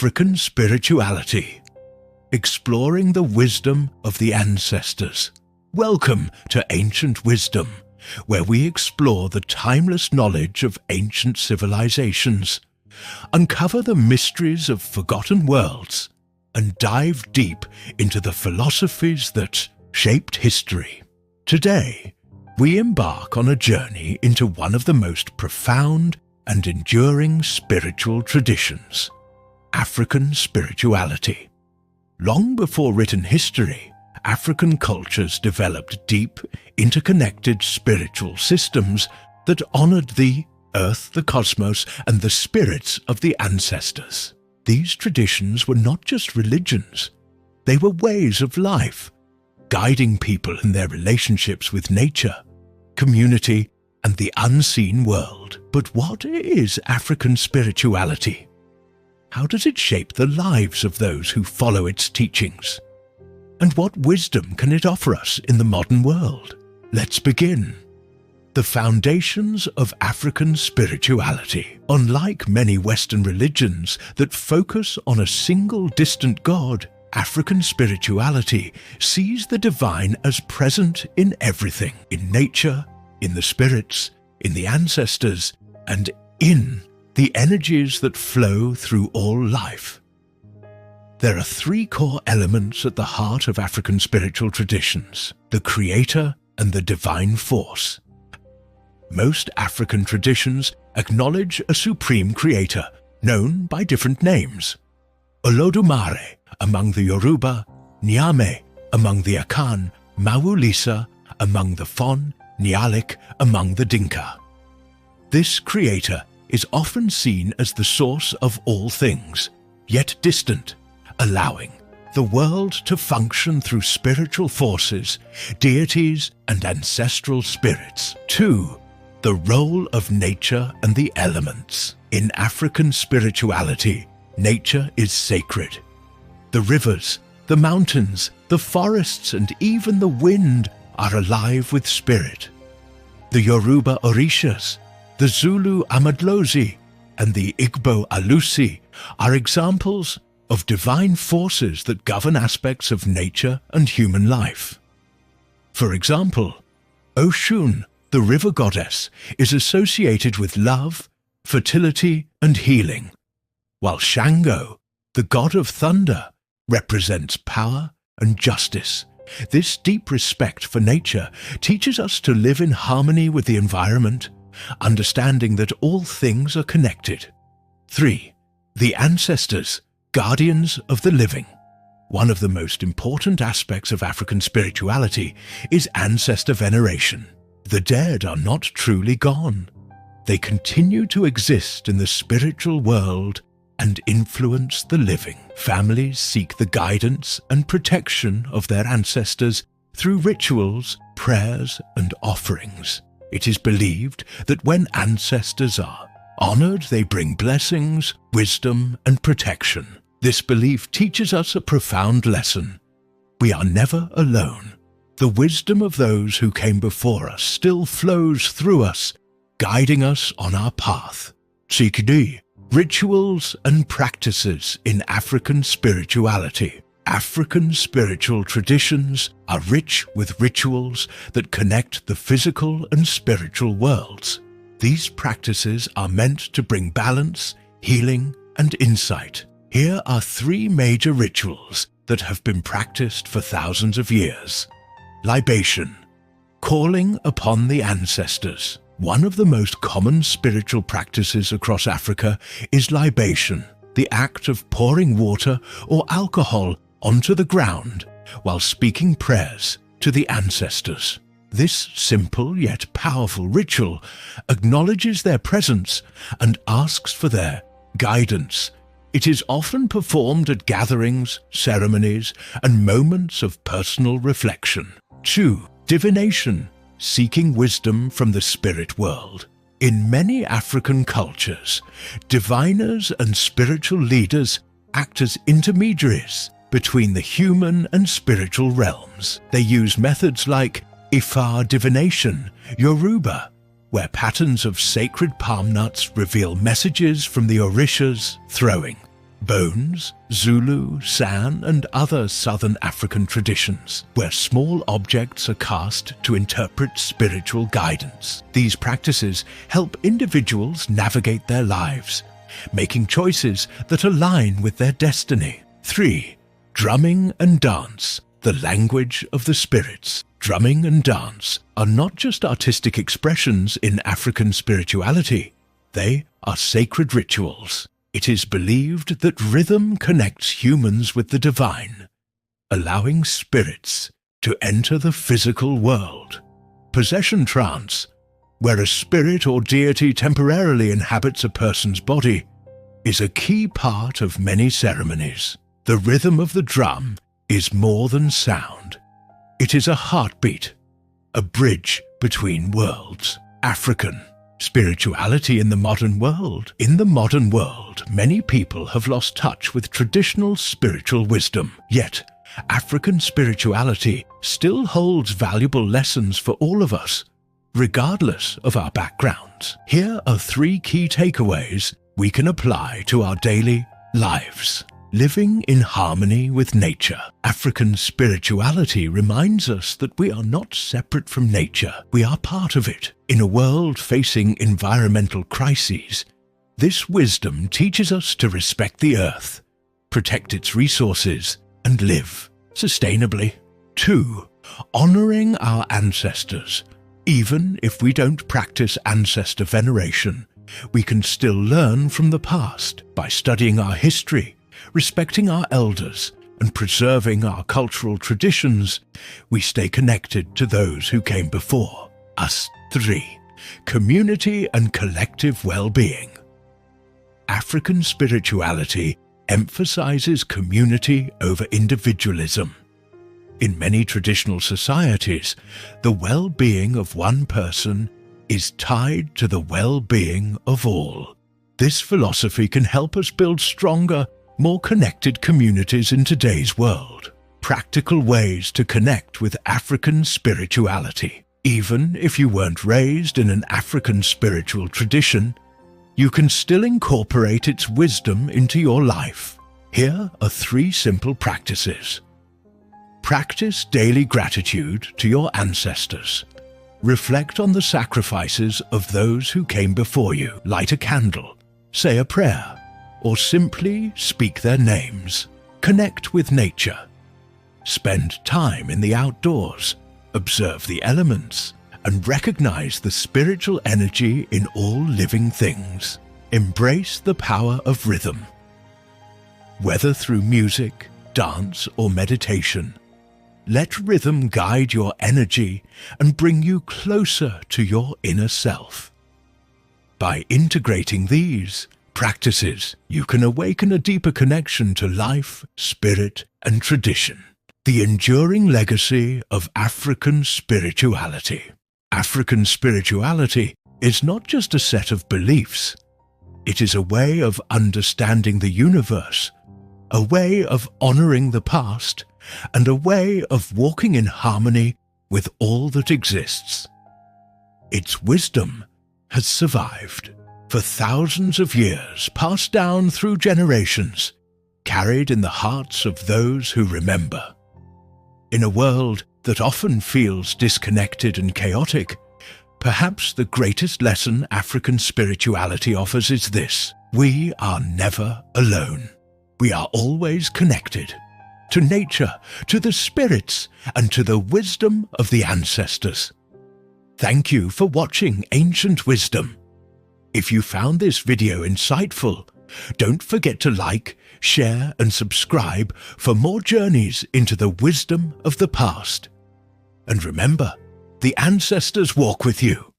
African spirituality, exploring the wisdom of the ancestors. Welcome to Ancient Wisdom, where we explore the timeless knowledge of ancient civilizations, uncover the mysteries of forgotten worlds, and dive deep into the philosophies that shaped history. Today, we embark on a journey into one of the most profound and enduring spiritual traditions, African spirituality. Long before written history, African cultures developed deep, interconnected spiritual systems that honored the earth, the cosmos, and the spirits of the ancestors. These traditions were not just religions, they were ways of life, guiding people in their relationships with nature, community, and the unseen world. But what is African spirituality? How does it shape the lives of those who follow its teachings? And what wisdom can it offer us in the modern world? Let's begin. The foundations of African spirituality. Unlike many Western religions that focus on a single distant god, African spirituality sees the divine as present in everything, in nature, in the spirits, in the ancestors, and in the energies that flow through all life. There are three core elements at the heart of African spiritual traditions: the creator and the divine force. Most African traditions acknowledge a supreme creator, known by different names. Olodumare among the Yoruba, Nyame among the Akan, Mawulisa among the Fon, Nyalik among the Dinka. This creator is often seen as the source of all things, yet distant, allowing the world to function through spiritual forces, deities, and ancestral spirits. 2. The role of nature and the elements. In African spirituality, nature is sacred. The rivers, the mountains, the forests, and even the wind are alive with spirit. The Yoruba Orishas, the Zulu Amadlozi, and the Igbo Alusi are examples of divine forces that govern aspects of nature and human life. For example, Oshun, the river goddess, is associated with love, fertility, and healing, while Shango, the god of thunder, represents power and justice. This deep respect for nature teaches us to live in harmony with the environment, understanding that all things are connected. 3. The ancestors, guardians of the living. One of the most important aspects of African spirituality is ancestor veneration. The dead are not truly gone. They continue to exist in the spiritual world and influence the living. Families seek the guidance and protection of their ancestors through rituals, prayers, and offerings. It is believed that when ancestors are honored, they bring blessings, wisdom, and protection. This belief teaches us a profound lesson. We are never alone. The wisdom of those who came before us still flows through us, guiding us on our path. Tsikidi, rituals and practices in African spirituality. African spiritual traditions are rich with rituals that connect the physical and spiritual worlds. These practices are meant to bring balance, healing, and insight. Here are three major rituals that have been practiced for thousands of years. Libation, calling upon the ancestors. One of the most common spiritual practices across Africa is libation, the act of pouring water or alcohol onto the ground while speaking prayers to the ancestors. This simple yet powerful ritual acknowledges their presence and asks for their guidance. It is often performed at gatherings, ceremonies, and moments of personal reflection. 2. Divination, seeking wisdom from the spirit world. In many African cultures, diviners and spiritual leaders act as intermediaries between the human and spiritual realms. They use methods like Ifa divination, Yoruba, where patterns of sacred palm nuts reveal messages from the Orishas, throwing Bones, Zulu, San, and other southern African traditions, where small objects are cast to interpret spiritual guidance. These practices help individuals navigate their lives, making choices that align with their destiny. 3. Drumming and dance, the language of the spirits. Drumming and dance are not just artistic expressions in African spirituality, they are sacred rituals. It is believed that rhythm connects humans with the divine, allowing spirits to enter the physical world. Possession trance, where a spirit or deity temporarily inhabits a person's body, is a key part of many ceremonies. The rhythm of the drum is more than sound. It is a heartbeat, a bridge between worlds. African spirituality in the modern world. In the modern world, many people have lost touch with traditional spiritual wisdom. Yet, African spirituality still holds valuable lessons for all of us, regardless of our backgrounds. Here are 3 key takeaways we can apply to our daily lives. Living in harmony with nature. African spirituality reminds us that we are not separate from nature. We are part of it. In a world facing environmental crises, this wisdom teaches us to respect the earth, protect its resources, and live sustainably. 2. Honoring our ancestors. Even if we don't practice ancestor veneration, we can still learn from the past by studying our history, respecting our elders, and preserving our cultural traditions. We stay connected to those who came before us. 3. Community and collective well-being. African spirituality emphasizes community over individualism. In many traditional societies, the well-being of one person is tied to the well-being of all. This philosophy can help us build stronger, more connected communities in today's world. Practical ways to connect with African spirituality. Even if you weren't raised in an African spiritual tradition, you can still incorporate its wisdom into your life. Here are 3 simple practices. Practice daily gratitude to your ancestors. Reflect on the sacrifices of those who came before you. Light a candle, say a prayer, or simply speak their names. Connect with nature. Spend time in the outdoors, observe the elements, and recognize the spiritual energy in all living things. Embrace the power of rhythm. Whether through music, dance, or meditation, let rhythm guide your energy and bring you closer to your inner self. By integrating these practices, you can awaken a deeper connection to life, spirit, and tradition. The enduring legacy of African spirituality. African spirituality is not just a set of beliefs. It is a way of understanding the universe, a way of honoring the past, and a way of walking in harmony with all that exists. Its wisdom has survived for thousands of years, passed down through generations, carried in the hearts of those who remember. In a world that often feels disconnected and chaotic, perhaps the greatest lesson African spirituality offers is this: we are never alone. We are always connected to nature, to the spirits, and to the wisdom of the ancestors. Thank you for watching Ancient Wisdom. If you found this video insightful, don't forget to like, share, and subscribe for more journeys into the wisdom of the past. And remember, the ancestors walk with you.